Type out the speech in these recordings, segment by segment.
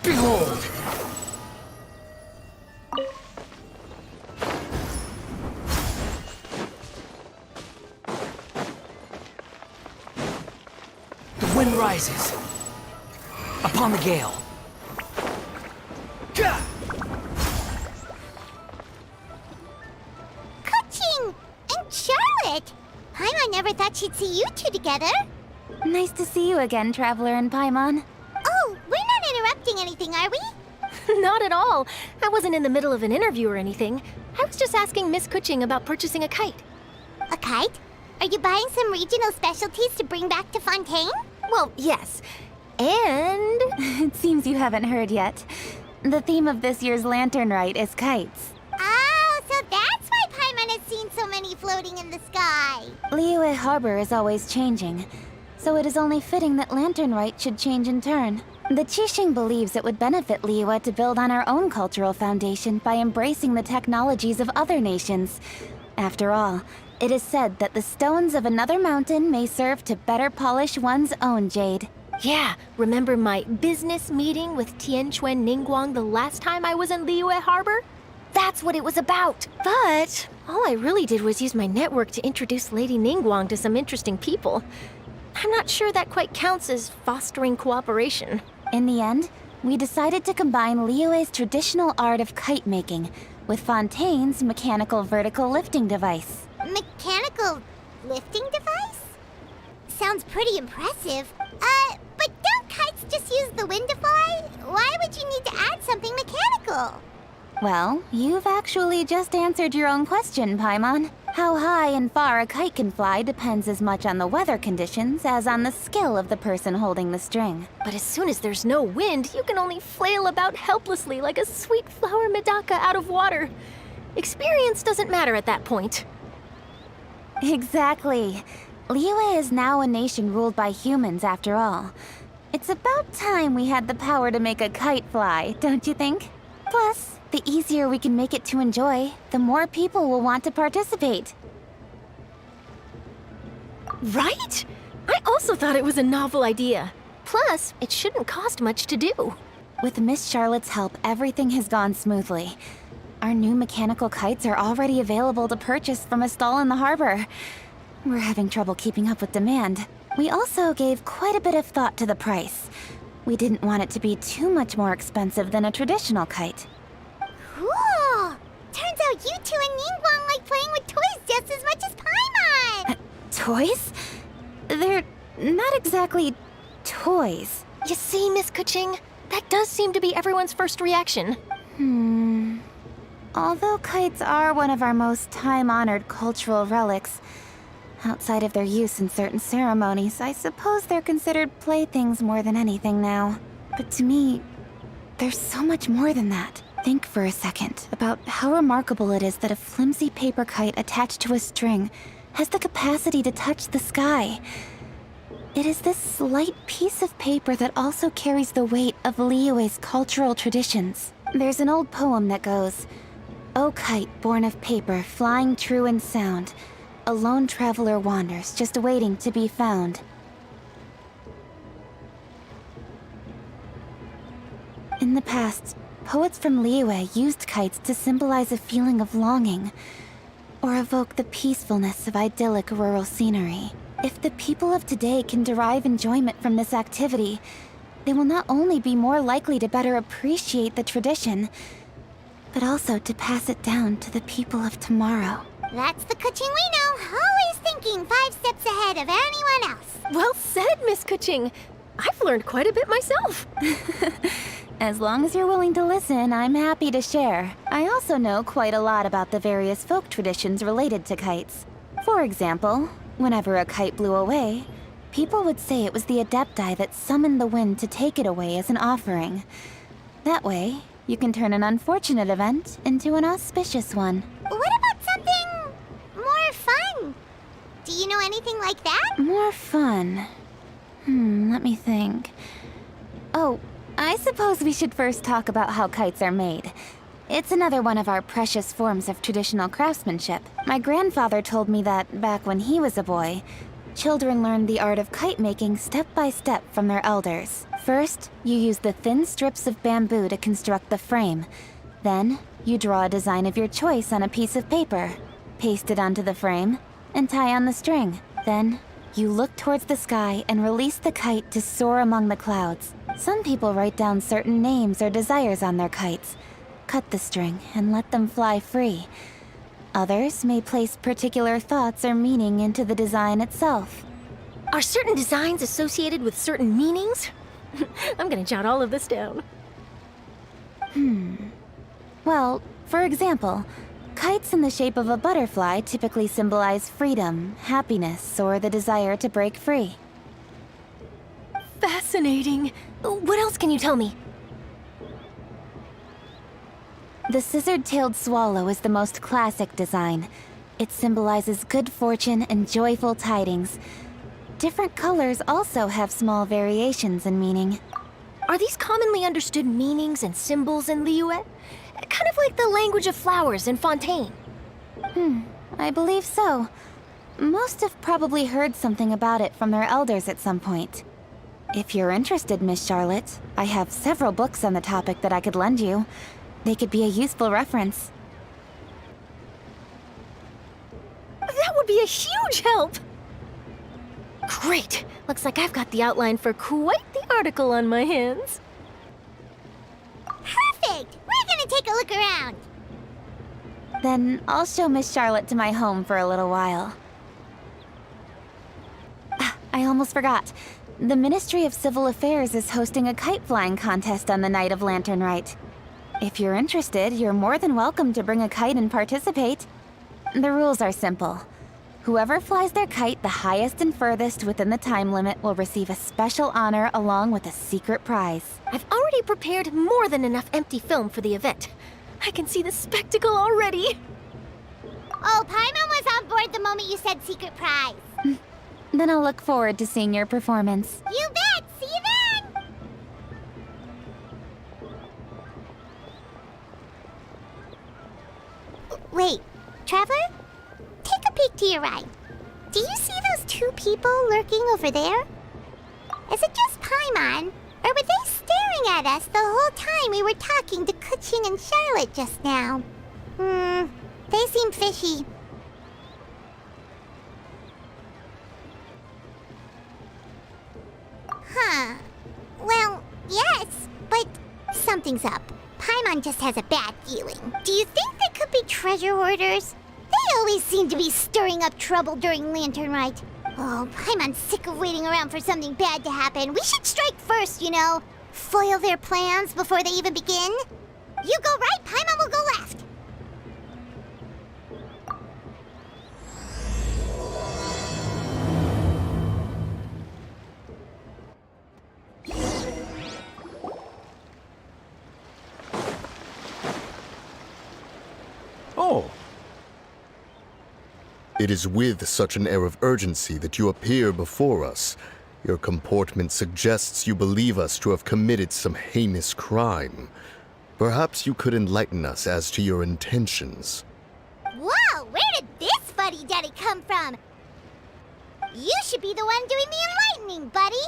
Behold! The wind rises upon the gale. Kuching and Charlotte! Paimon never thought she'd see you two together. Nice to see you again, Traveler and Paimon. Oh, we're not interrupting anything, are we? Not at all. I wasn't in the middle of an interview or anything. I was just asking Miss Kuching about purchasing a kite. A kite? Are you buying some regional specialties to bring back to Fontaine? Well, yes. And... It seems you haven't heard yet. The theme of this year's Lantern Rite is kites. Oh, so that's why Paimon has seen so many floating in the sky. Liyue Harbor is always changing, so it is only fitting that Lantern Rite should change in turn. The Qixing believes it would benefit Liyue to build on our own cultural foundation by embracing the technologies of other nations. After all, it is said that the stones of another mountain may serve to better polish one's own jade. yeah, remember my business meeting with Tianquan Ningguang the last time I was in Liyue Harbor? That's what it was about. But all I really did was use my network to introduce Lady Ningguang to some interesting people. I'm not sure that quite counts as fostering cooperation. In the end, we decided to combine Liyue's traditional art of kite making with Fontaine's mechanical vertical lifting device. Mechanical lifting device? Sounds pretty impressive. But don't kites just use the wind to fly? Why would you need to add something mechanical? Well, you've actually just answered your own question, Paimon. How high and far a kite can fly depends as much on the weather conditions as on the skill of the person holding the string. But as soon as there's no wind, you can only flail about helplessly like a sweet flower medaka out of water. Experience doesn't matter at that point. Exactly. Liyue is now a nation ruled by humans, after all. It's about time we had the power to make a kite fly, don't you think? Plus, the easier we can make it to enjoy, the more people will want to participate. Right? I also thought it was a novel idea. Plus, it shouldn't cost much to do. With Miss Charlotte's help, everything has gone smoothly. Our new mechanical kites are already available to purchase from a stall in the harbor. We're having trouble keeping up with demand. We also gave quite a bit of thought to the price. We didn't want it to be too much more expensive than a traditional kite. Cool! Turns out you two and Ningguang like playing with toys just as much as Paimon! Toys? They're not exactly toys. You see, Miss Kuching? That does seem to be everyone's first reaction. Although kites are one of our most time-honored cultural relics, outside of their use in certain ceremonies, I suppose they're considered playthings more than anything now. But to me, there's so much more than that. Think for a second about how remarkable it is that a flimsy paper kite attached to a string has the capacity to touch the sky. It is this slight piece of paper that also carries the weight of Liyue's cultural traditions. There's an old poem that goes, O kite born of paper, flying true and sound, a lone traveler wanders, just waiting to be found. In the past, poets from Liyue used kites to symbolize a feeling of longing, or evoke the peacefulness of idyllic rural scenery. If the people of today can derive enjoyment from this activity, they will not only be more likely to better appreciate the tradition, but also to pass it down to the people of tomorrow. That's the Kuching we know, always thinking 5 steps ahead of anyone else. Well said, Miss Kuching. I've learned quite a bit myself. As long as you're willing to listen, I'm happy to share. I also know quite a lot about the various folk traditions related to kites. For example, whenever a kite blew away, people would say it was the Adepti that summoned the wind to take it away as an offering. That way, you can turn an unfortunate event into an auspicious one. What about something more fun? Do you know anything like that? More fun? Let me think. Oh, I suppose we should first talk about how kites are made. It's another one of our precious forms of traditional craftsmanship. My grandfather told me that, back when he was a boy, children learned the art of kite making step by step from their elders. First, you use the thin strips of bamboo to construct the frame. Then, you draw a design of your choice on a piece of paper, paste it onto the frame, and tie on the string. Then, you look towards the sky and release the kite to soar among the clouds. Some people write down certain names or desires on their kites, cut the string, and let them fly free. Others may place particular thoughts or meaning into the design itself. Are certain designs associated with certain meanings? I'm gonna jot all of this down. Well, for example, kites in the shape of a butterfly typically symbolize freedom, happiness, or the desire to break free. Fascinating. What else can you tell me? The scissor-tailed swallow is the most classic design. It symbolizes good fortune and joyful tidings. Different colors also have small variations in meaning. Are these commonly understood meanings and symbols in Liyue? Kind of like the language of flowers in Fontaine. I believe so. Most have probably heard something about it from their elders at some point. If you're interested, Miss Charlotte, I have several books on the topic that I could lend you. They could be a useful reference. That would be a huge help! Great! Looks like I've got the outline for quite the article on my hands. Perfect! We're gonna take a look around. Then I'll show Miss Charlotte to my home for a little while. I almost forgot. The Ministry of Civil Affairs is hosting a kite flying contest on the night of Lantern Rite. If you're interested, you're more than welcome to bring a kite and participate. The rules are simple. Whoever flies their kite the highest and furthest within the time limit will receive a special honor along with a secret prize. I've already prepared more than enough empty film for the event. I can see the spectacle already. Oh, Paimon was on board the moment you said secret prize. Then I'll look forward to seeing your performance. You bet! See you then! Wait, Traveler? Take a peek to your right. Do you see those 2 people lurking over there? Is it just Paimon? Or were they staring at us the whole time we were talking to Kuching and Charlotte just now? They seem fishy. Huh. Well, yes, but something's up. Paimon just has a bad feeling. Do you think they could be treasure hoarders? They always seem to be stirring up trouble during Lantern Rite. Oh, Paimon's sick of waiting around for something bad to happen. We should strike first, you know. Foil their plans before they even begin. You go right, Paimon will go left. Oh, It is with such an air of urgency that you appear before us. Your comportment suggests you believe us to have committed some heinous crime. Perhaps you could enlighten us as to your intentions. Whoa, where did this fuddy-duddy come from? You should be the one doing the enlightening, buddy.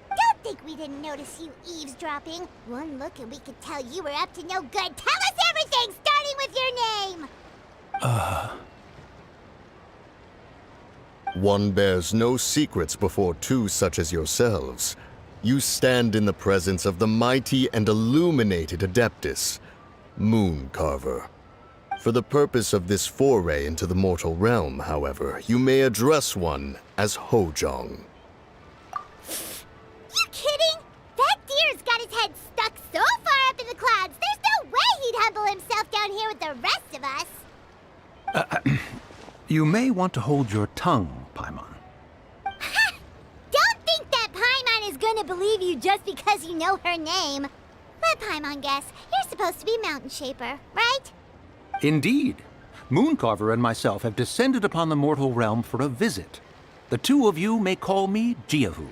Don't think we didn't notice you eavesdropping. One look and we could tell you were up to no good. Tell us everything, starting with your name. One bears no secrets before two such as yourselves. You stand in the presence of the mighty and illuminated Adeptus, Mooncarver. For the purpose of this foray into the mortal realm, however, you may address one as Hojong. You kidding? That deer's got his head stuck so far up in the clouds, there's no way he'd humble himself down here with the rest of us. You may want to hold your tongue, Paimon. Don't think that Paimon is gonna believe you just because you know her name. Let Paimon guess. You're supposed to be Mountain Shaper, right? Indeed. Mooncarver and myself have descended upon the mortal realm for a visit. The two of you may call me Jiahu.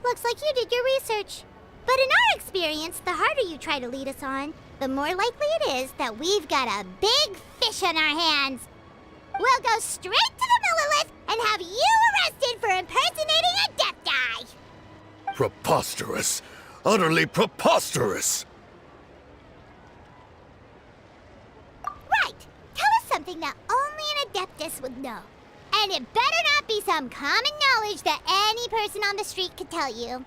Looks like you did your research. But in our experience, the harder you try to lead us on, the more likely it is that we've got a big fish on our hands. We'll go straight to the Millilith and have you arrested for impersonating a death guy. Preposterous! Utterly preposterous! Right. Tell us something that only an Adeptus would know. And it better not be some common knowledge that any person on the street could tell you.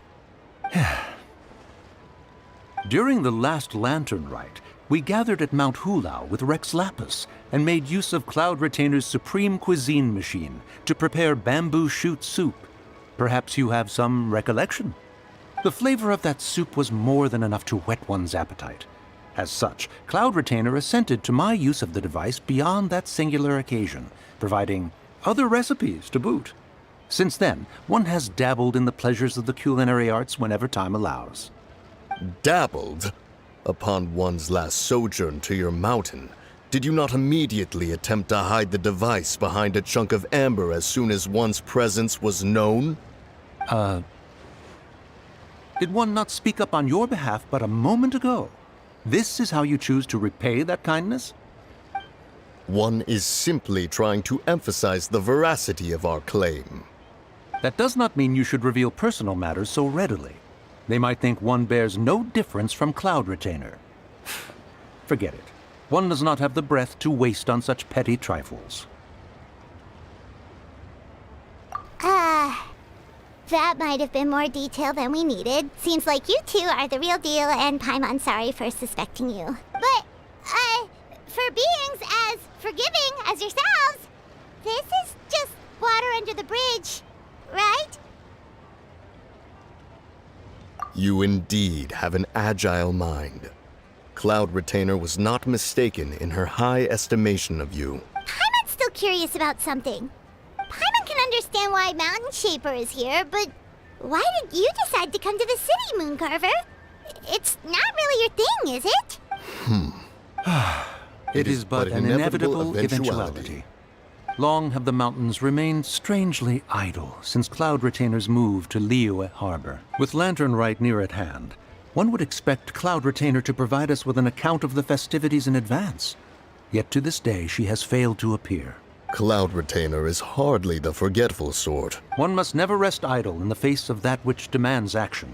During the last Lantern Rite, we gathered at Mount Hulao with Rex Lapis and made use of Cloud Retainer's supreme cuisine machine to prepare bamboo shoot soup. Perhaps you have some recollection? The flavor of that soup was more than enough to whet one's appetite. As such, Cloud Retainer assented to my use of the device beyond that singular occasion, providing other recipes to boot. Since then, one has dabbled in the pleasures of the culinary arts whenever time allows. Dabbled? Upon one's last sojourn to your mountain, did you not immediately attempt to hide the device behind a chunk of amber as soon as one's presence was known? Did one not speak up on your behalf but a moment ago? This is how you choose to repay that kindness? One is simply trying to emphasize the veracity of our claim. That does not mean you should reveal personal matters so readily. They might think one bears no difference from Cloud Retainer. Forget it. One does not have the breath to waste on such petty trifles. That might have been more detail than we needed. Seems like you two are the real deal, and Paimon's sorry for suspecting you. But, for beings as forgiving as yourselves, this is just water under the bridge, right? You indeed have an agile mind. Cloud Retainer was not mistaken in her high estimation of you. Paimon's still curious about something. Paimon can understand why Mountain Shaper is here, but why did you decide to come to the city, Mooncarver? It's not really your thing, is it? It is but an inevitable eventuality. Long have the mountains remained strangely idle since Cloud Retainer's move to Liyue Harbor. With Lantern Rite near at hand, one would expect Cloud Retainer to provide us with an account of the festivities in advance. Yet to this day she has failed to appear. Cloud Retainer is hardly the forgetful sort. One must never rest idle in the face of that which demands action.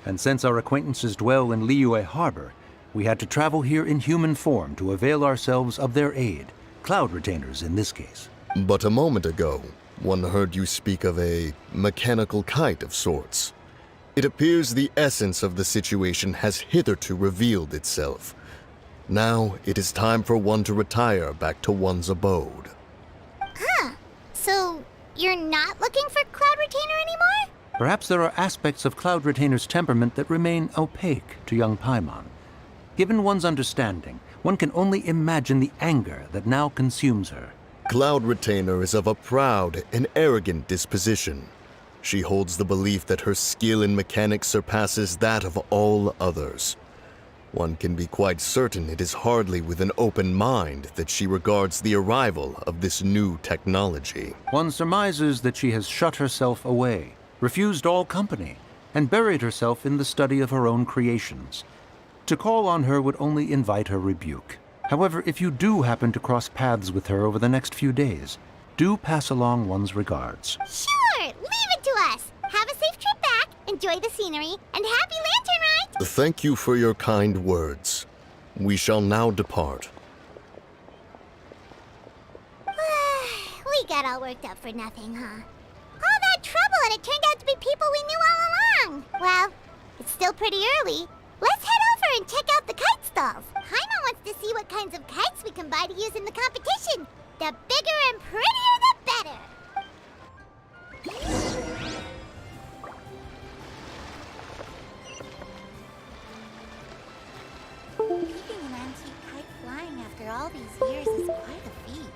And since our acquaintances dwell in Liyue Harbor, we had to travel here in human form to avail ourselves of their aid. Cloud Retainers in this case. But a moment ago, one heard you speak of a mechanical kite of sorts. It appears the essence of the situation has hitherto revealed itself. Now it is time for one to retire back to one's abode. So, you're not looking for Cloud Retainer anymore? Perhaps there are aspects of Cloud Retainer's temperament that remain opaque to young Paimon. Given one's understanding, one can only imagine the anger that now consumes her. Cloud Retainer is of a proud and arrogant disposition. She holds the belief that her skill in mechanics surpasses that of all others. One can be quite certain it is hardly with an open mind that she regards the arrival of this new technology. One surmises that she has shut herself away, refused all company, and buried herself in the study of her own creations. To call on her would only invite her rebuke. However, if you do happen to cross paths with her over the next few days, do pass along one's regards. Sure, leave it to us. Have a safe trip back, enjoy the scenery, and happy lantern ride! Thank you for your kind words. We shall now depart. We got all worked up for nothing, huh? All that trouble and it turned out to be people we knew all along. Well, it's still pretty early. Let's head over and check out the kite stalls. Paimon wants to see what kinds of kites we can buy to use in the competition. The bigger and prettier, the better. Keeping an antique kite flying after all these years is quite a feat.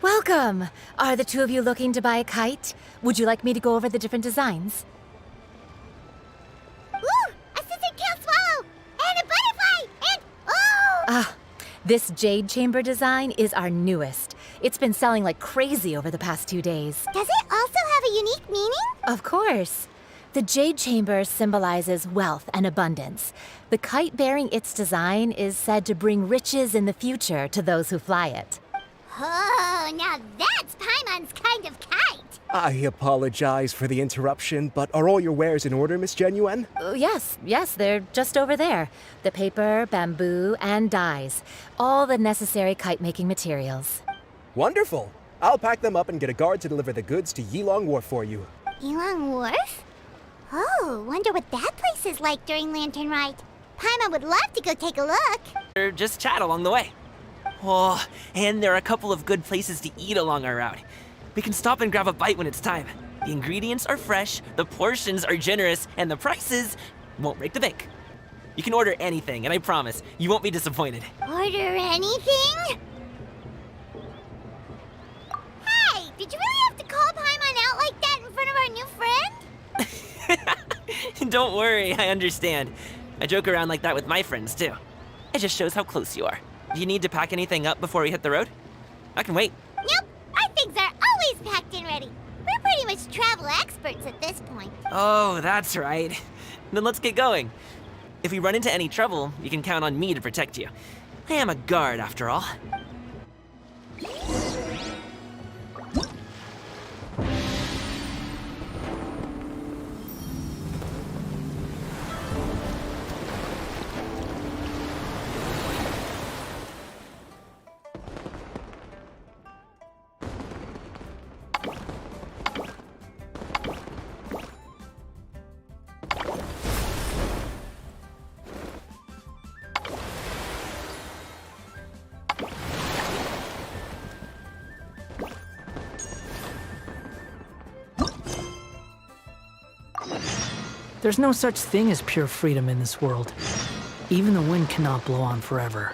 Welcome! Are the two of you looking to buy a kite? Would you like me to go over the different designs? Ooh, a scissor-tail swallow! And a butterfly! And, oh! This jade chamber design is our newest. It's been selling like crazy over the past 2 days. Does it also have a unique meaning? Of course. The jade chamber symbolizes wealth and abundance. The kite bearing its design is said to bring riches in the future to those who fly it. Oh, now that's Paimon's kind of kite! I apologize for the interruption, but are all your wares in order, Miss Genuine? Yes, they're just over there. The paper, bamboo, and dyes. All the necessary kite-making materials. Wonderful! I'll pack them up and get a guard to deliver the goods to Yilong Wharf for you. Yilong Wharf? Oh, wonder what that place is like during Lantern Rite. Paimon would love to go take a look. Or just chat along the way. Oh, and there are a couple of good places to eat along our route. We can stop and grab a bite when it's time. The ingredients are fresh, the portions are generous, and the prices won't break the bank. You can order anything, and I promise, you won't be disappointed. Order anything? Hey, did you really have to call Paimon out like that in front of our new friend? Don't worry, I understand. I joke around like that with my friends, too. It just shows how close you are. Do you need to pack anything up before we hit the road? I can wait. Nope, our things are always packed and ready. We're pretty much travel experts at this point. Oh, that's right. Then let's get going. If we run into any trouble, you can count on me to protect you. I am a guard, after all. There's no such thing as pure freedom in this world. Even the wind cannot blow on forever.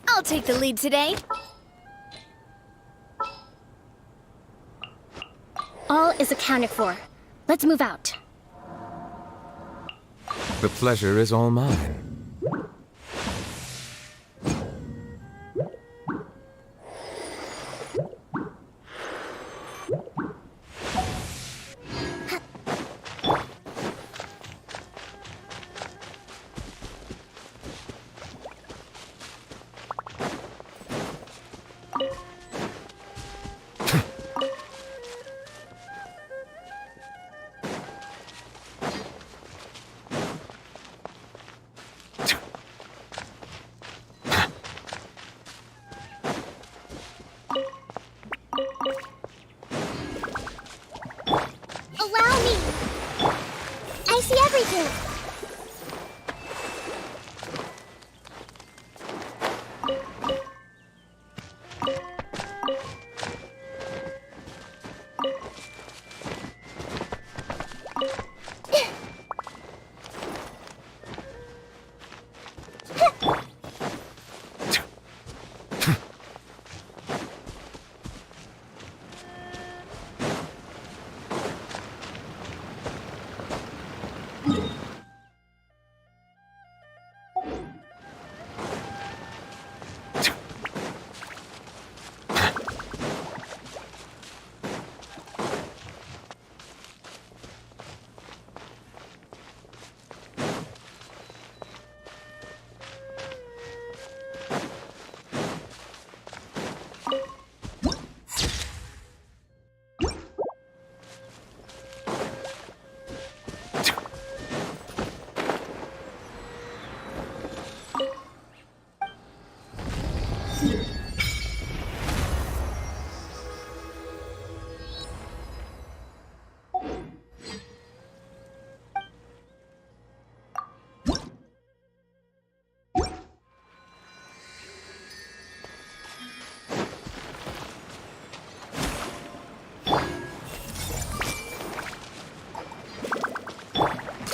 I'll take the lead today. All is accounted for. Let's move out. The pleasure is all mine. Allow me! I see everything!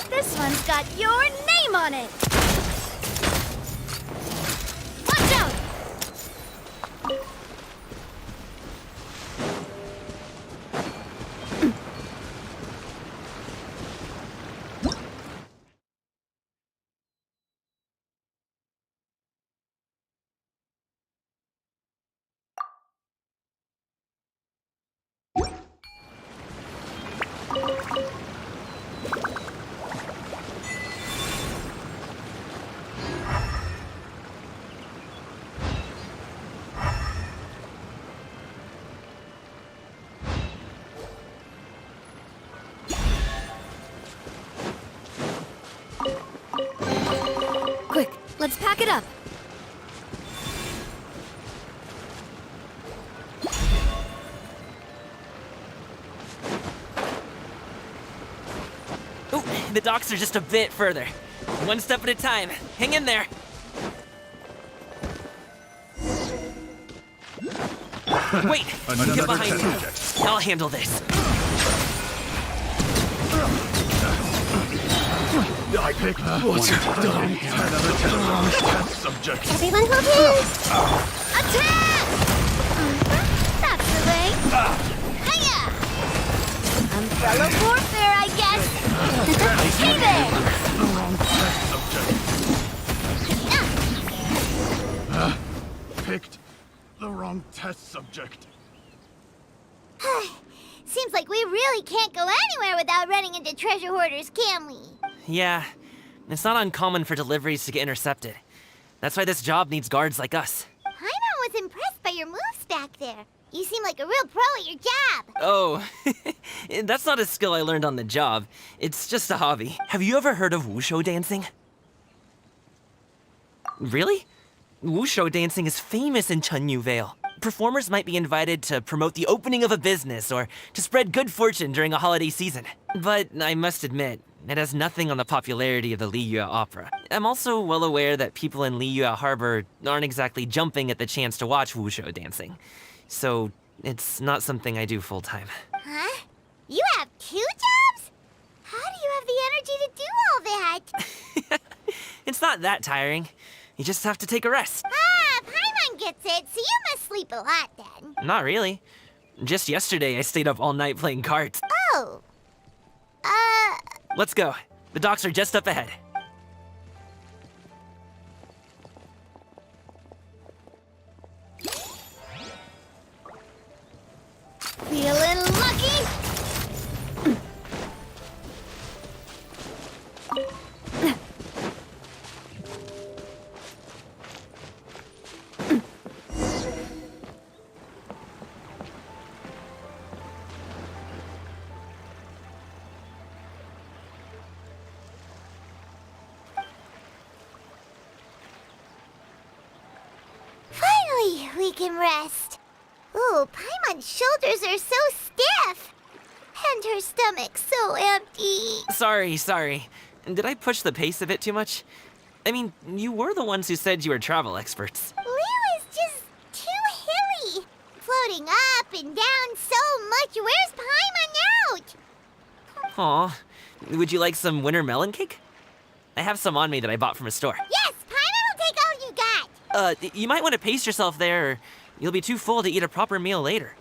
This one's got your name on it! Watch out! Quick, let's pack it up. Ooh, the docks are just a bit further. One step at a time. Hang in there. Wait, get behind me. I'll handle this. I picked what's done. Another test subject. Everyone hold hands! Attack! That's the way. Hiya! Umbrella warfare, I guess. Hey there! The wrong test subject. Picked the wrong test subject. Seems like we really can't go anywhere without running into treasure hoarders, can we? Yeah, it's not uncommon for deliveries to get intercepted. That's why this job needs guards like us. Paimon was impressed by your moves back there. You seem like a real pro at your job. Oh, that's not a skill I learned on the job. It's just a hobby. Have you ever heard of wushu dancing? Really? Wushu dancing is famous in Chunyu Vale. Performers might be invited to promote the opening of a business or to spread good fortune during a holiday season. But I must admit, it has nothing on the popularity of the Liyue Opera. I'm also well aware that people in Liyue Harbor aren't exactly jumping at the chance to watch wushu dancing. So it's not something I do full-time. Huh? You have 2 jobs? How do you have the energy to do all that? It's not that tiring. You just have to take a rest. Ah, Paimon gets it, so you must sleep a lot then. Not really. Just yesterday, I stayed up all night playing cards. Oh. Let's go. The docks are just up ahead. Feeling lucky? Finally, we can rest. Ooh, Paimon's shoulders are so stiff. And her stomach so empty. Sorry. Did I push the pace a bit too much? I mean, you were the ones who said you were travel experts. Liu is just too hilly. Floating up and down so much. Where's Paimon out? Aw. Would you like some winter melon cake? I have some on me that I bought from a store. Yes, Paimon will take all you got. You might want to pace yourself there, or you'll be too full to eat a proper meal later.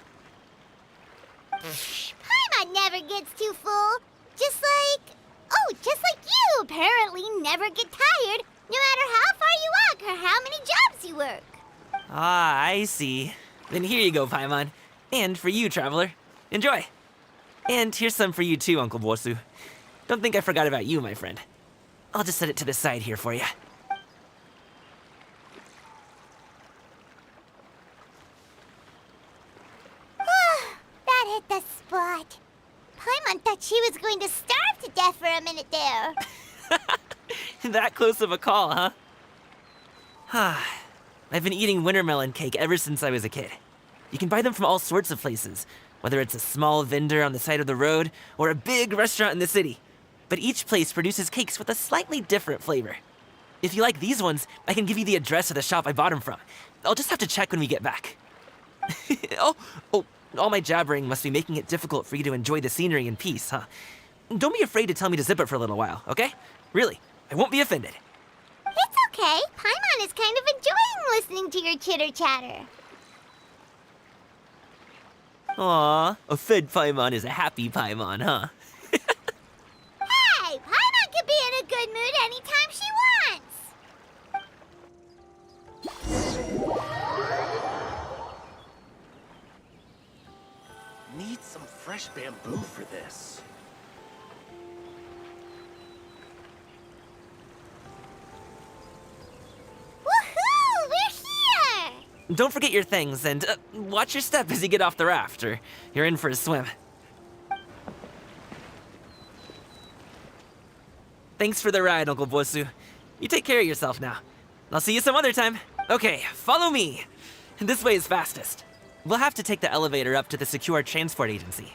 Paimon never gets too full. Just like you apparently never get tired, no matter how far you walk or how many jobs you work. Ah, I see. Then here you go, Paimon. And for you, traveler. Enjoy. And here's some for you too, Uncle Bosu. Don't think I forgot about you, my friend. I'll just set it to the side here for you. That hit the spot. Paimon thought she was going to starve to death for a minute there. That close of a call, huh? I've been eating winter melon cake ever since I was a kid. You can buy them from all sorts of places, whether it's a small vendor on the side of the road or a big restaurant in the city. But each place produces cakes with a slightly different flavor. If you like these ones, I can give you the address of the shop I bought them from. I'll just have to check when we get back. Oh, all my jabbering must be making it difficult for you to enjoy the scenery in peace, huh? Don't be afraid to tell me to zip it for a little while, okay? Really, I won't be offended. It's okay. Paimon is kind of enjoying listening to your chitter-chatter. Aw, a fed Paimon is a happy Paimon, huh? Hey, Paimon can be in a good mood anytime she wants. Need some fresh bamboo for this. Woohoo! We're here! Don't forget your things, and watch your step as you get off the raft, or you're in for a swim. Thanks for the ride, Uncle Bosu. You take care of yourself now. I'll see you some other time. Okay, follow me. This way is fastest. We'll have to take the elevator up to the secure transport agency.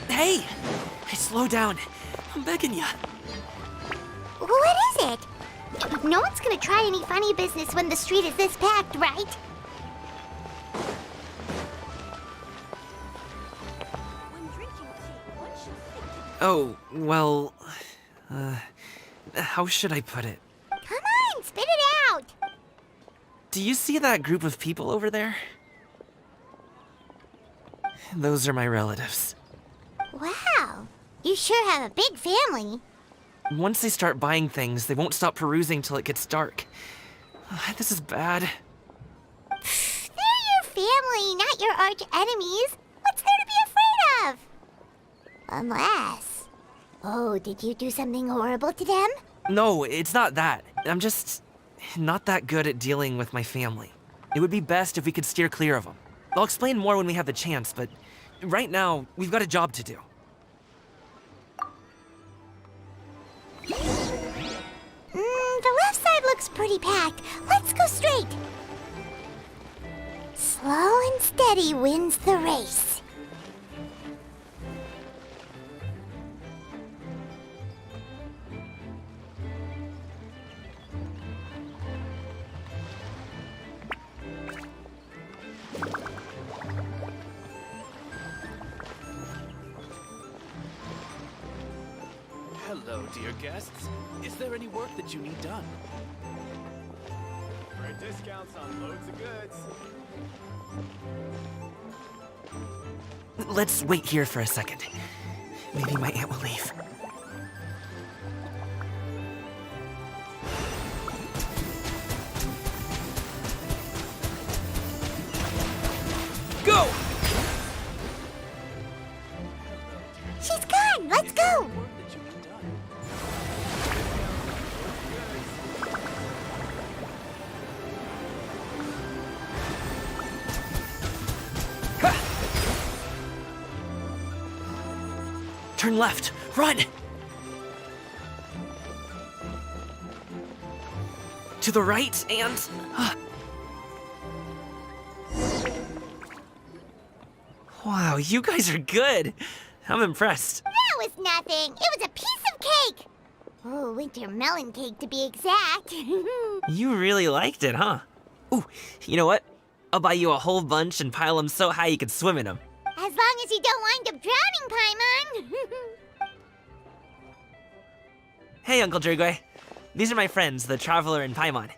Hey! Slow down. I'm begging you. What is it? No one's gonna try any funny business when the street is this packed, right? Oh, well... how should I put it? Come on, spit it out! Do you see that group of people over there? Those are my relatives. Wow, you sure have a big family. Once they start buying things, they won't stop perusing till it gets dark. This is bad. They're your family, not your arch enemies. What's there to be afraid of? Unless... Oh, did you do something horrible to them? No, it's not that. I'm just not that good at dealing with my family. It would be best if we could steer clear of them. I'll explain more when we have the chance, but right now, we've got a job to do. The left side looks pretty packed. Let's go straight. Slow and steady wins the race. Hello, dear guests. Is there any work that you need done? Great discounts on loads of goods. Let's wait here for a second. Maybe my aunt will leave. Go! She's gone! Let's go! Turn left! Run! To the right and... Wow, you guys are good! I'm impressed. That was nothing. It was a piece of cake. Oh, winter melon cake to be exact. You really liked it, huh? Ooh, you know what? I'll buy you a whole bunch and pile them so high you could swim in them. As long as you don't wind up drowning, Paimon. Hey, Uncle Jirgwe. These are my friends, the Traveler and Paimon.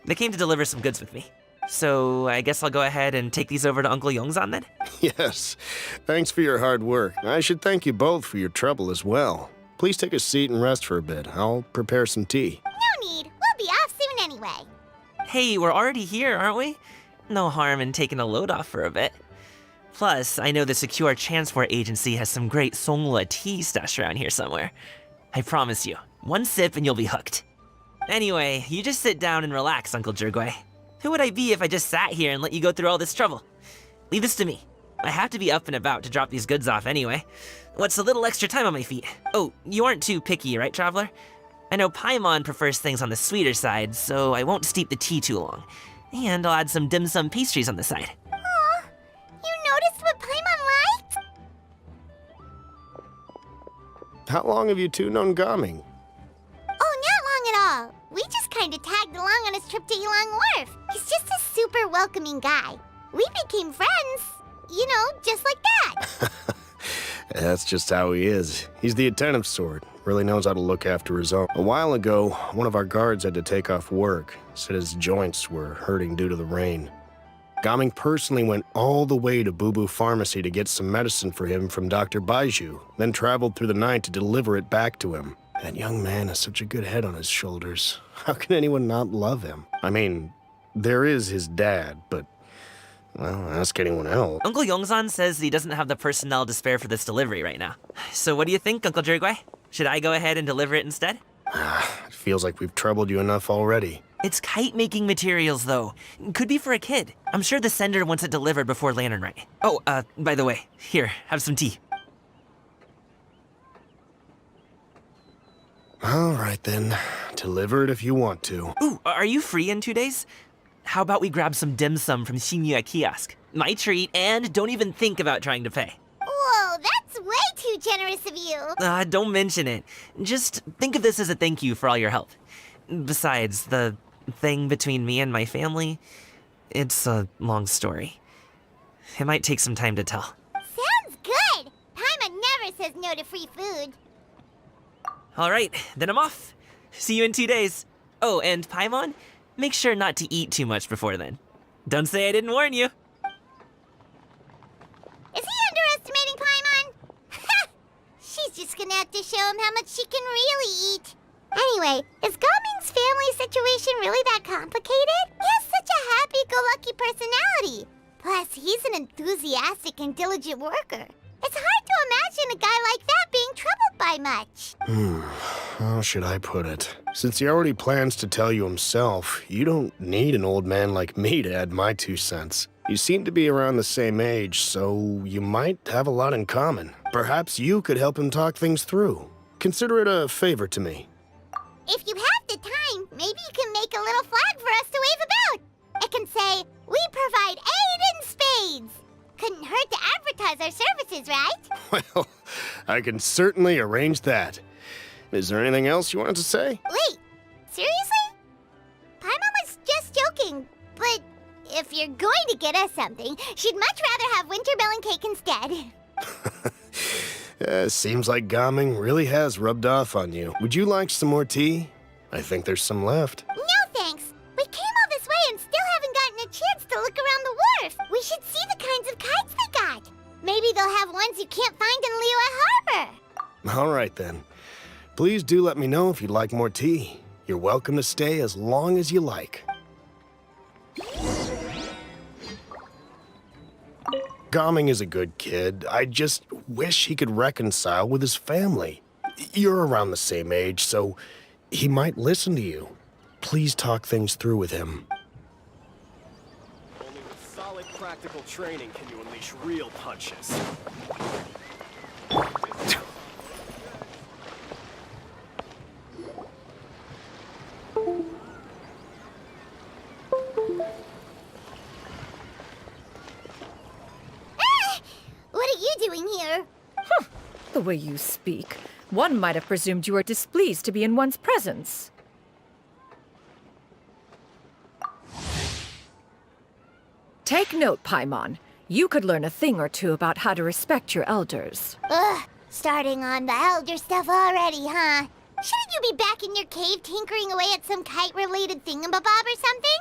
They came to deliver some goods with me. So I guess I'll go ahead and take these over to Uncle Yongzan then? Yes. Thanks for your hard work. I should thank you both for your trouble as well. Please take a seat and rest for a bit. I'll prepare some tea. No need. We'll be off soon anyway. Hey, we're already here, aren't we? No harm in taking a load off for a bit. Plus, I know the Secure Transport Agency has some great Songhua tea stashed around here somewhere. I promise you, one sip and you'll be hooked. Anyway, you just sit down and relax, Uncle Jirgwe. Who would I be if I just sat here and let you go through all this trouble? Leave this to me. I have to be up and about to drop these goods off anyway. What's a little extra time on my feet? Oh, you aren't too picky, right, Traveler? I know Paimon prefers things on the sweeter side, so I won't steep the tea too long. And I'll add some dim sum pastries on the side. Aw, you noticed what Paimon liked? How long have you two known Gaming? Oh, not long at all. We just kind of tagged along on his trip to Yilong Wharf. He's just a super welcoming guy. We became friends, you know, just like that. That's just how he is. He's the attentive sort. Really knows how to look after his own. A while ago, one of our guards had to take off work. Said his joints were hurting due to the rain. Gaming personally went all the way to Boo Boo Pharmacy to get some medicine for him from Dr. Baiju, then traveled through the night to deliver it back to him. That young man has such a good head on his shoulders. How can anyone not love him? I mean, there is his dad, but, well, ask anyone else. Uncle Yongzan says he doesn't have the personnel to spare for this delivery right now. So what do you think, Uncle Jirgwe? Should I go ahead and deliver it instead? It feels like we've troubled you enough already. It's kite-making materials, though. Could be for a kid. I'm sure the sender wants it delivered before Lantern Rite. Oh, by the way, here, have some tea. All right, then. Deliver it if you want to. Ooh, are you free in 2 days? How about we grab some dim sum from Shinya Kiosk? My treat, and don't even think about trying to pay. Whoa, that's way too generous of you. Don't mention it. Just think of this as a thank you for all your help. Besides, the thing between me and my family, it's a long story. It might take some time to tell. Sounds good! Paimon never says no to free food. Alright, then I'm off. See you in 2 days. Oh, and Paimon, make sure not to eat too much before then. Don't say I didn't warn you. Is he underestimating Paimon? Ha! She's just gonna have to show him how much she can really eat. Anyway, is Gaming's family situation really that complicated? He has such a happy-go-lucky personality. Plus, he's an enthusiastic and diligent worker. It's hard to imagine a guy like that being troubled by much. How should I put it? Since he already plans to tell you himself, you don't need an old man like me to add my 2 cents. You seem to be around the same age, so you might have a lot in common. Perhaps you could help him talk things through. Consider it a favor to me. If you have the time, maybe you can make a little flag for us to wave about. It can say, "We provide aid in spades." Couldn't hurt to advertise our services, right? Well, I can certainly arrange that. Is there anything else you wanted to say? Wait, seriously? Paimon was just joking, but if you're going to get us something, she'd much rather have winter melon cake instead. Seems like Gaming really has rubbed off on you. Would you like some more tea? I think there's some left. No thanks. We came all this way and still haven't gotten a chance to look around the wharf. We should see the kinds of kites they got. Maybe they'll have ones you can't find in Liyue Harbor. All right, then. Please do let me know if you'd like more tea. You're welcome to stay as long as you like. Gaming is a good kid. I just wish he could reconcile with his family. You're around the same age, so he might listen to you. Please talk things through with him. Only with solid practical training can you unleash real punches. What are you doing here? The way you speak, one might have presumed you were displeased to be in one's presence. Take note, Paimon. You could learn a thing or two about how to respect your elders. Ugh, starting on the elder stuff already, huh? Shouldn't you be back in your cave tinkering away at some kite-related thingamabob or something?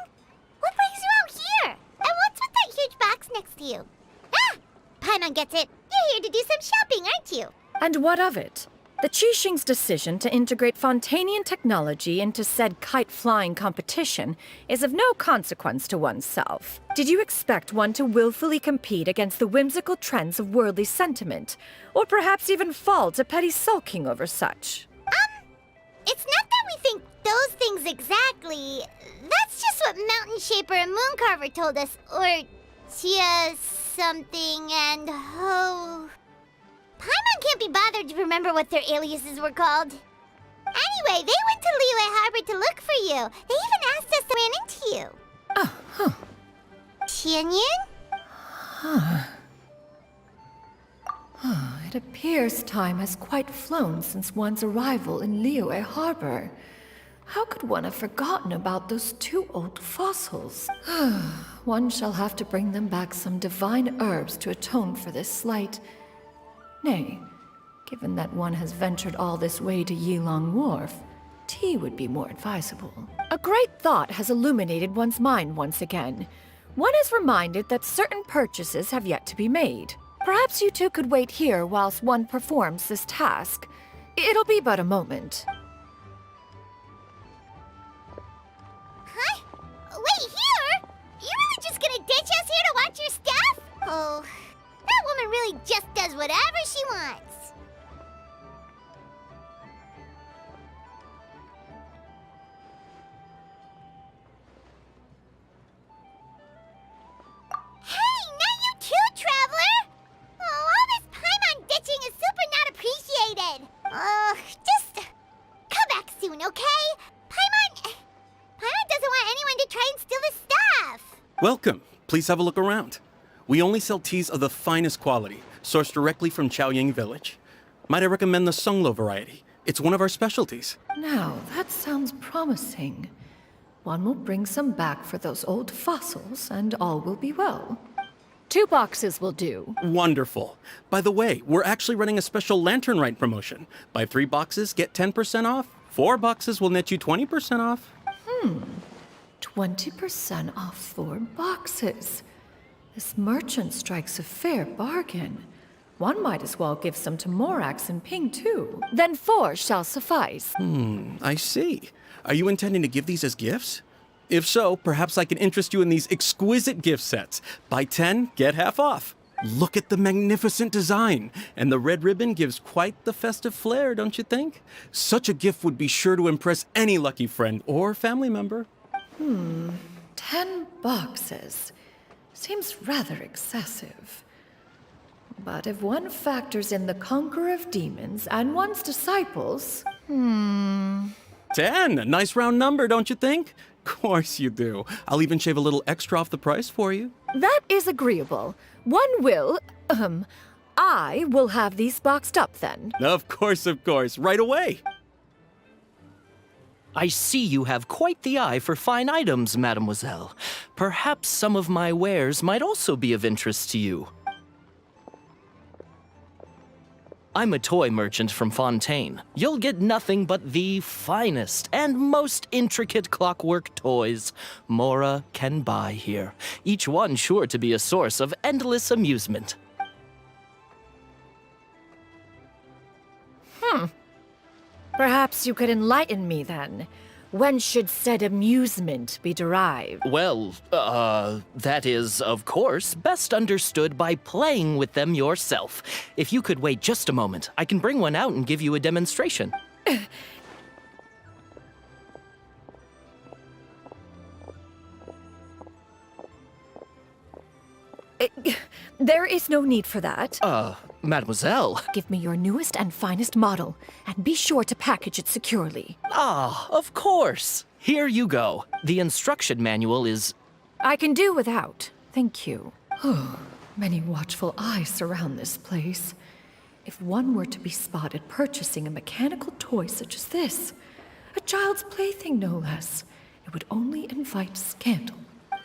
What brings you out here? And what's with that huge box next to you? Ah! Paimon gets it. You're here to do some shopping, aren't you? And what of it? The Qixing's decision to integrate Fontanian technology into said kite-flying competition is of no consequence to oneself. Did you expect one to willfully compete against the whimsical trends of worldly sentiment, or perhaps even fall to petty sulking over such? It's not that we think those things exactly. That's just what Mountain Shaper and Moon Carver told us, or Tia something and Ho. Paimon can't be bothered to remember what their aliases were called. Anyway, they went to Liyue Harbor to look for you. They even asked us to run into you. Oh, huh. Tianyin? It appears time has quite flown since one's arrival in Liyue Harbor. How could one have forgotten about those 2 old fossils? One shall have to bring them back some divine herbs to atone for this slight. Nay, given that one has ventured all this way to Yilong Wharf, tea would be more advisable. A great thought has illuminated one's mind once again. One is reminded that certain purchases have yet to be made. Perhaps you two could wait here whilst one performs this task. It'll be but a moment. Huh? Wait, here? You really just gonna ditch us here to watch your stuff? Oh, that woman really just does whatever she wants. Hey, not you too, Traveler! Oh, all this Paimon ditching is super not appreciated. Just come back soon, okay? Paimon doesn't want anyone to try and steal his stuff. Welcome. Please have a look around. We only sell teas of the finest quality, sourced directly from Chaoying Village. Might I recommend the Sunglo variety? It's one of our specialties. Now, that sounds promising. One will bring some back for those old fossils, and all will be well. 2 boxes will do. Wonderful. By the way, we're actually running a special Lantern Rite promotion. Buy 3 boxes, get 10% off. 4 boxes will net you 20% off. 20% off 4 boxes. This merchant strikes a fair bargain. One might as well give some to Morax and Ping, too. Then 4 shall suffice. I see. Are you intending to give these as gifts? If so, perhaps I can interest you in these exquisite gift sets. Buy 10, get half off. Look at the magnificent design. And the red ribbon gives quite the festive flair, don't you think? Such a gift would be sure to impress any lucky friend or family member. 10 boxes. Seems rather excessive. But if one factors in the conqueror of demons and one's disciples... 10! A nice round number, don't you think? Course you do. I'll even shave a little extra off the price for you. That is agreeable. I will have these boxed up then. Of course, right away. I see you have quite the eye for fine items, mademoiselle. Perhaps some of my wares might also be of interest to you. I'm a toy merchant from Fontaine. You'll get nothing but the finest and most intricate clockwork toys Mora can buy here, each one sure to be a source of endless amusement. Perhaps you could enlighten me then. When should said amusement be derived? Well, that is, of course, best understood by playing with them yourself. If you could wait just a moment, I can bring one out and give you a demonstration. There is no need for that. Mademoiselle. Give me your newest and finest model, and be sure to package it securely. Of course. Here you go. The instruction manual is... I can do without. Thank you. Many watchful eyes surround this place. If one were to be spotted purchasing a mechanical toy such as this, a child's plaything no less, it would only invite scandal.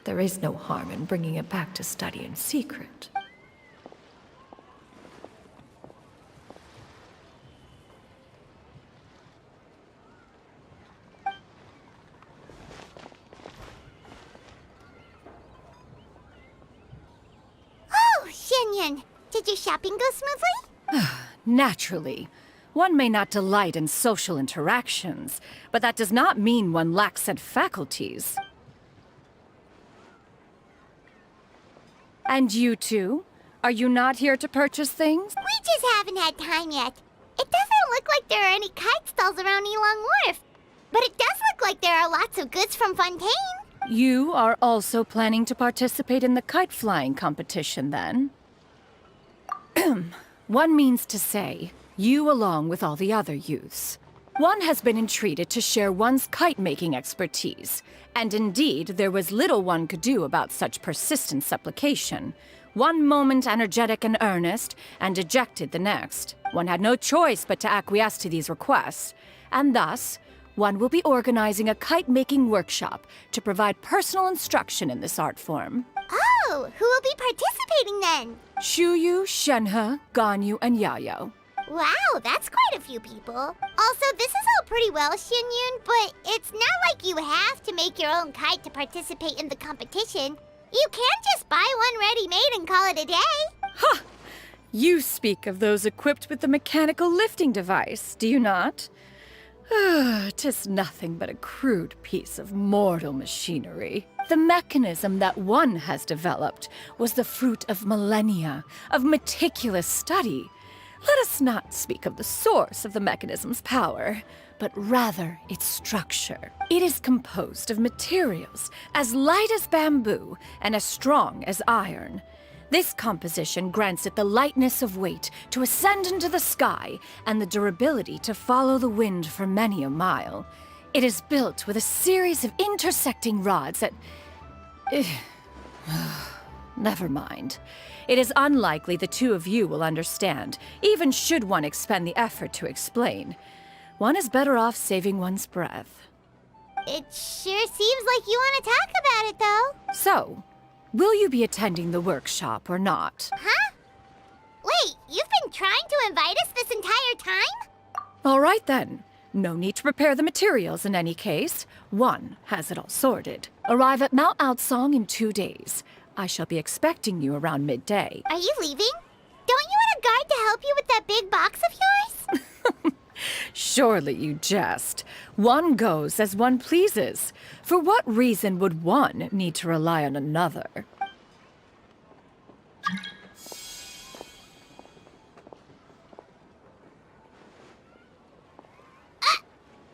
There is no harm in bringing it back to study in secret. Did your shopping go smoothly? Naturally. One may not delight in social interactions, but that does not mean one lacks said faculties. And you two? Are you not here to purchase things? We just haven't had time yet. It doesn't look like there are any kite stalls around Elong Wharf. But it does look like there are lots of goods from Fontaine. You are also planning to participate in the kite flying competition, then? One means to say, you along with all the other youths. One has been entreated to share one's kite-making expertise, and indeed there was little one could do about such persistent supplication. One moment energetic and earnest, and dejected the next. One had no choice but to acquiesce to these requests, and thus, one will be organizing a kite-making workshop to provide personal instruction in this art form. Oh, who will be participating then? Shuyu, Shenhe, Ganyu, and Yayo. Wow, that's quite a few people. Also, this is all pretty well, Xinyun, but it's not like you have to make your own kite to participate in the competition. You can't just buy one ready-made and call it a day. Ha! You speak of those equipped with the mechanical lifting device, do you not? 'Tis nothing but a crude piece of mortal machinery. The mechanism that one has developed was the fruit of millennia of meticulous study. Let us not speak of the source of the mechanism's power, but rather its structure. It is composed of materials as light as bamboo and as strong as iron. This composition grants it the lightness of weight to ascend into the sky and the durability to follow the wind for many a mile. It is built with a series of intersecting rods that... Never mind. It is unlikely the two of you will understand, even should one expend the effort to explain. one is better off saving one's breath. It sure seems like you want to talk about it, though. So, will you be attending the workshop or not? Huh? Wait, you've been trying to invite us this entire time? All right then. No need to prepare the materials in any case. One has it all sorted. Arrive at Mount Outsong in 2 days. I shall be expecting you around midday. Are you leaving? Don't you want a guard to help you with that big box of yours? Surely you jest. One goes as one pleases. For what reason would one need to rely on another?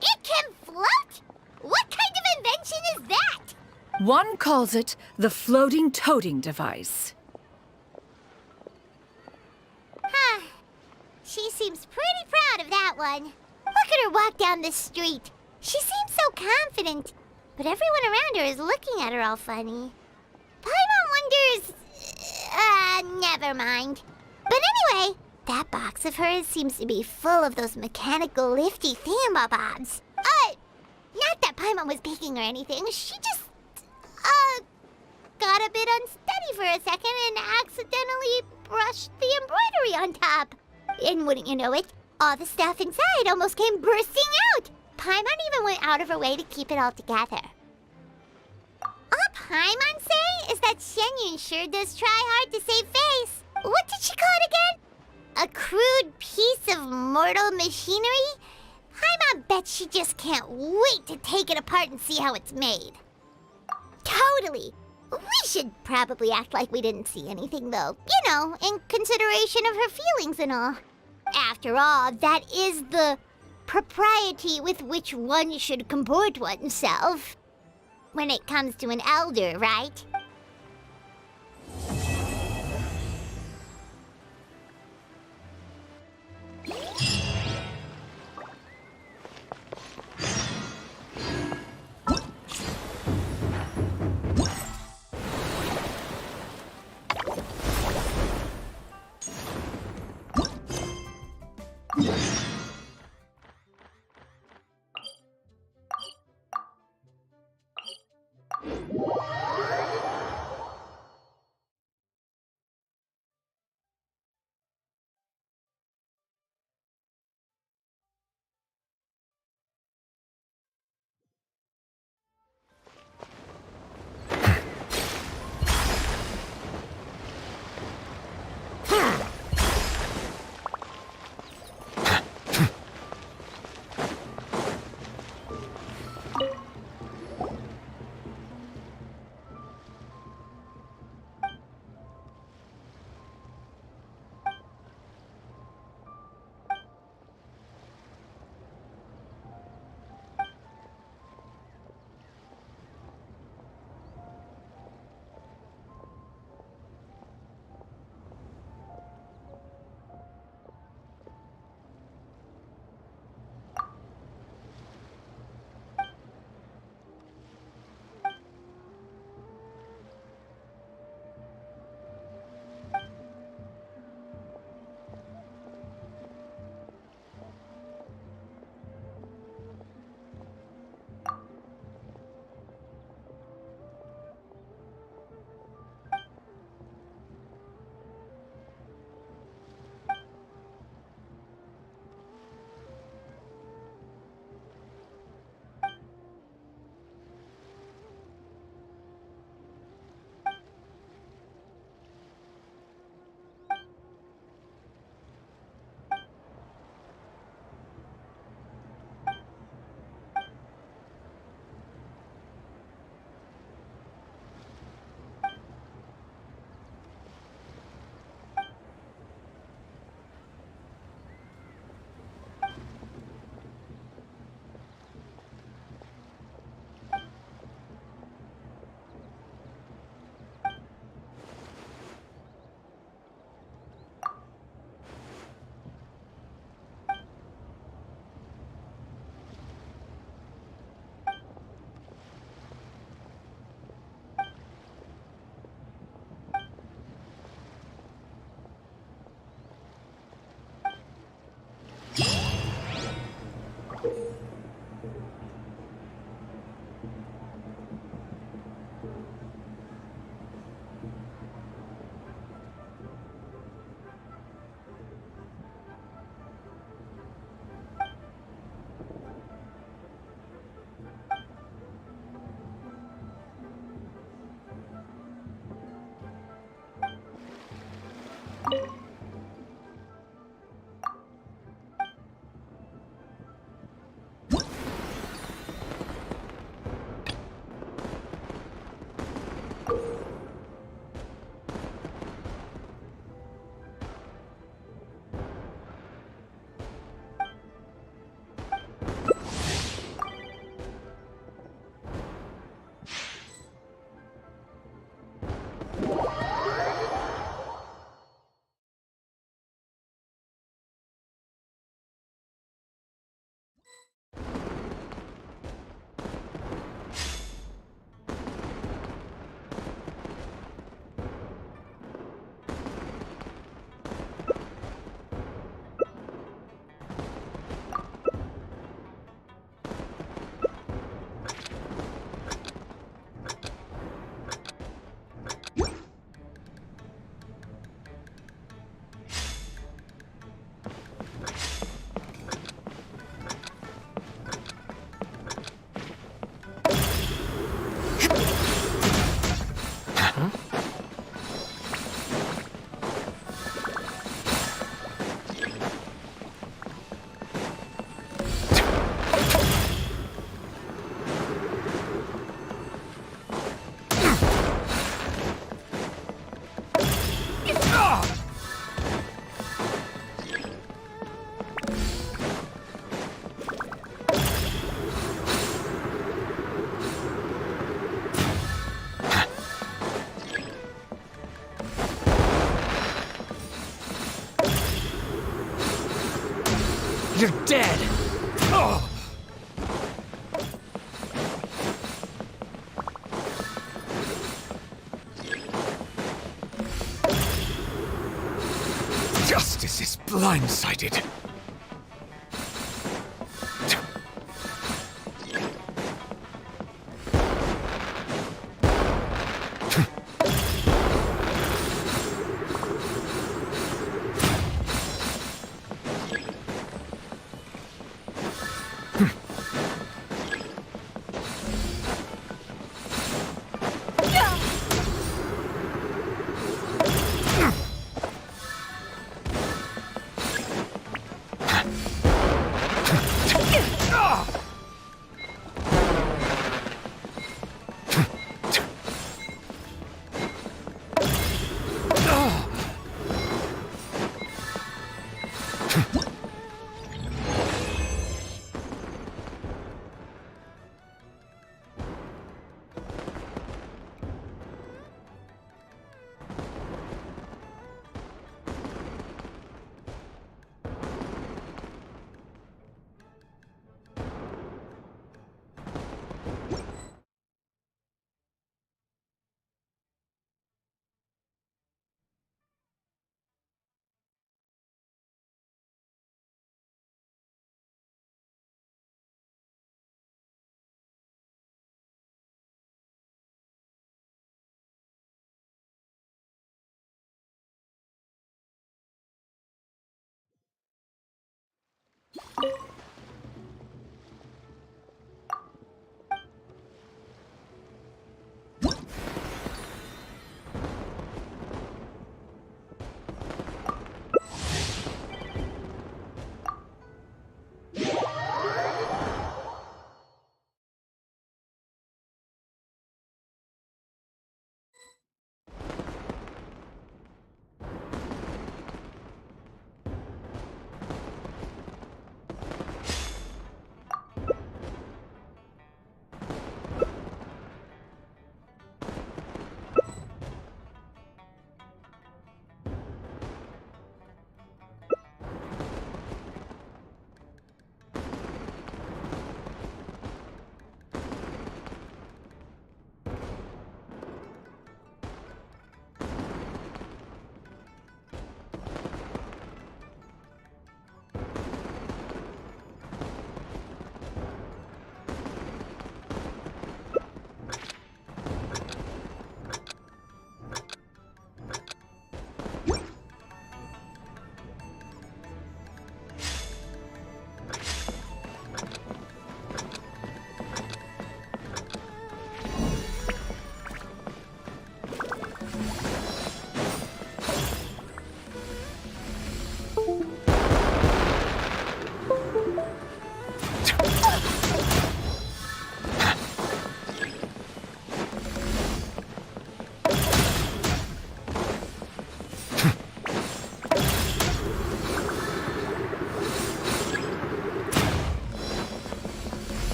It can float? What kind of invention is that? One calls it the floating toting device. Huh. She seems pretty proud of that one. Look at her walk down the street. She seems so confident, but everyone around her is looking at her all funny. Paimon wonders... never mind. But anyway, that box of hers seems to be full of those mechanical lifty thingamabobs. Not that Paimon was peeking or anything. She just, got a bit unsteady for a second and accidentally brushed the embroidery on top. And wouldn't you know it, all the stuff inside almost came bursting out. Paimon even went out of her way to keep it all together. All Paimon say is that Shenyun sure does try hard to save face. What did she call it again? A crude piece of mortal machinery? Paimon bets she just can't wait to take it apart and see how it's made. Totally. We should probably act like we didn't see anything, though. You know, in consideration of her feelings and all. After all, that is the propriety with which one should comport oneself. When it comes to an elder, right? You're dead! Oh! Justice is blindsided.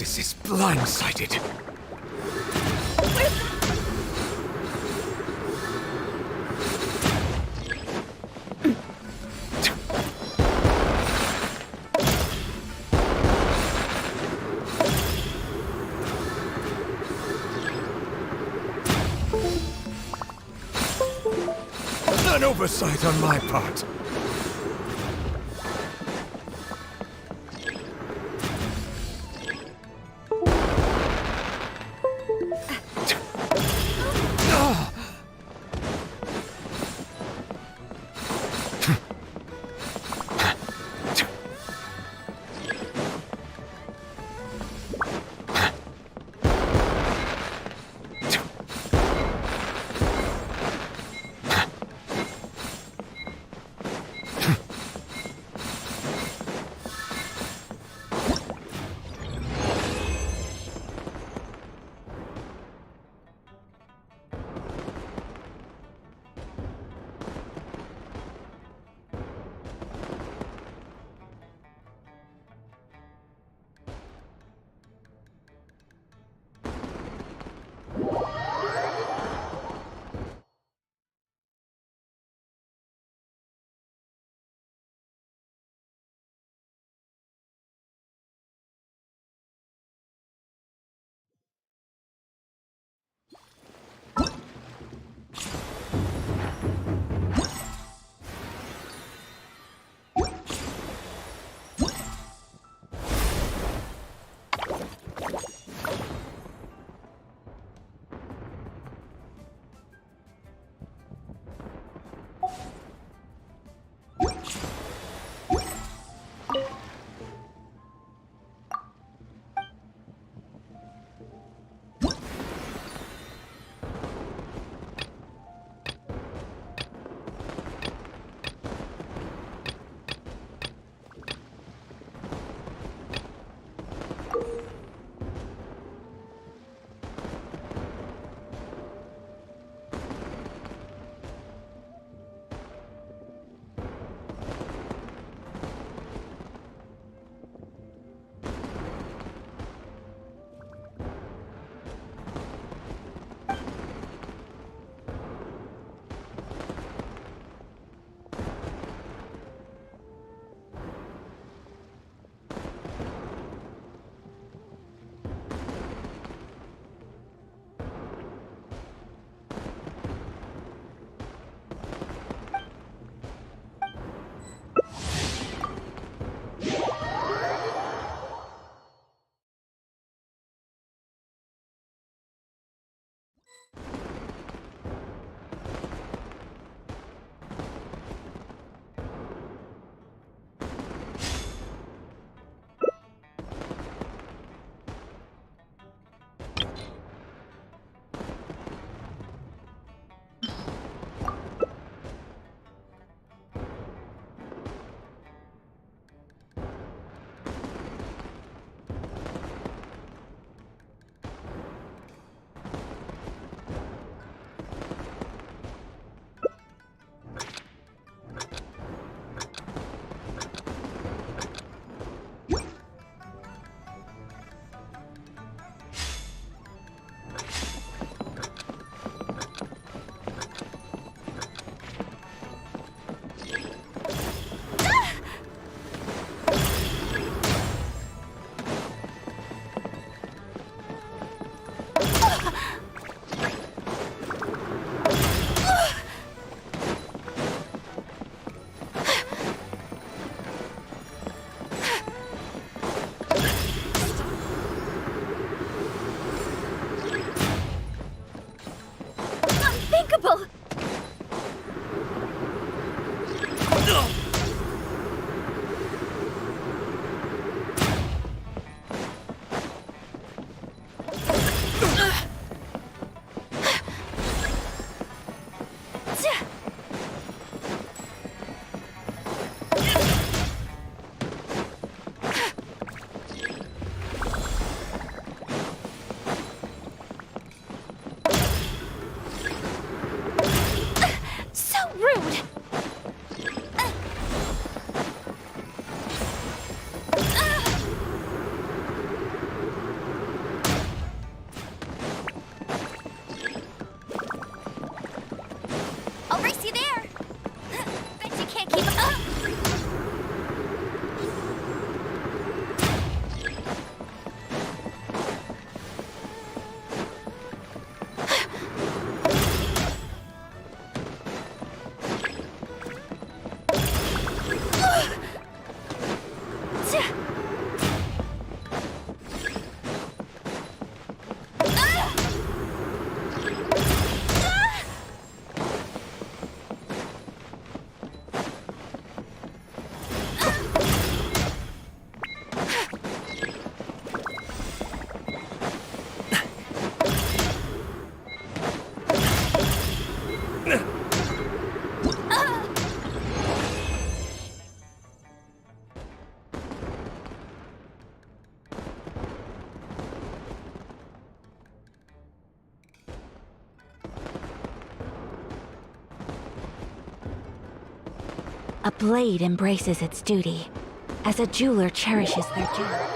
Justice is blindsided. An oversight on my part. A blade embraces its duty, as a jeweler cherishes their jewel.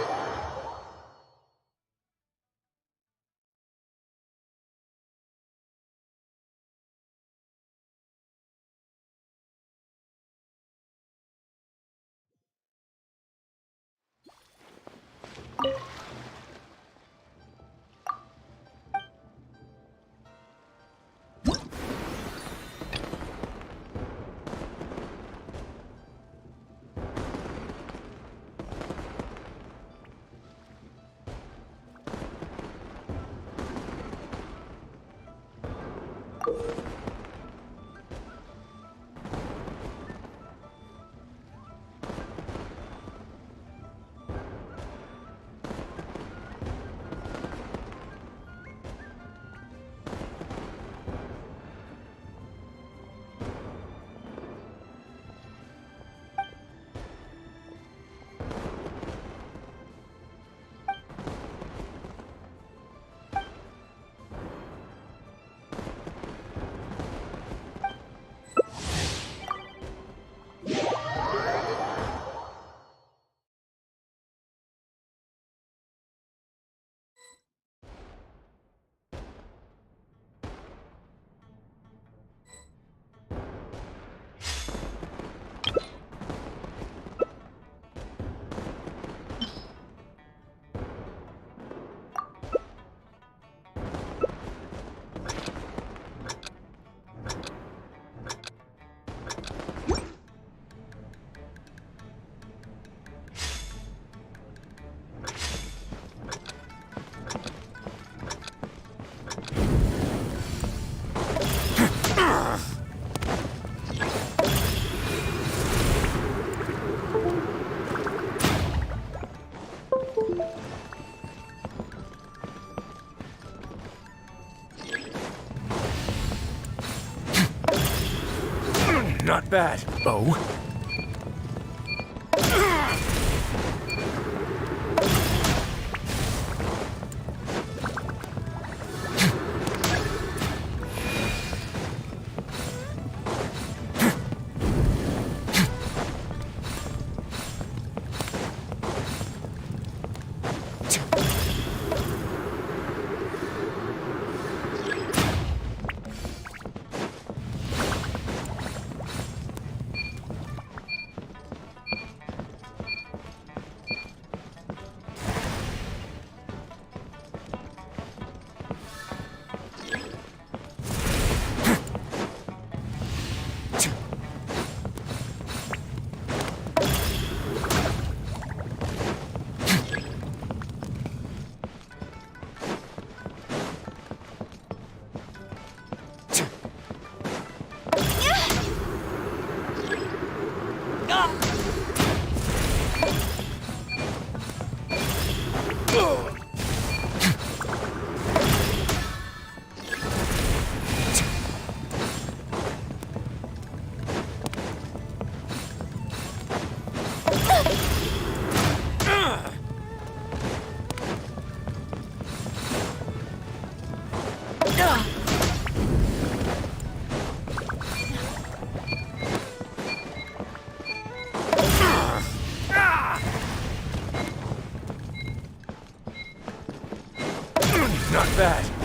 Not bad. Oh? Not bad.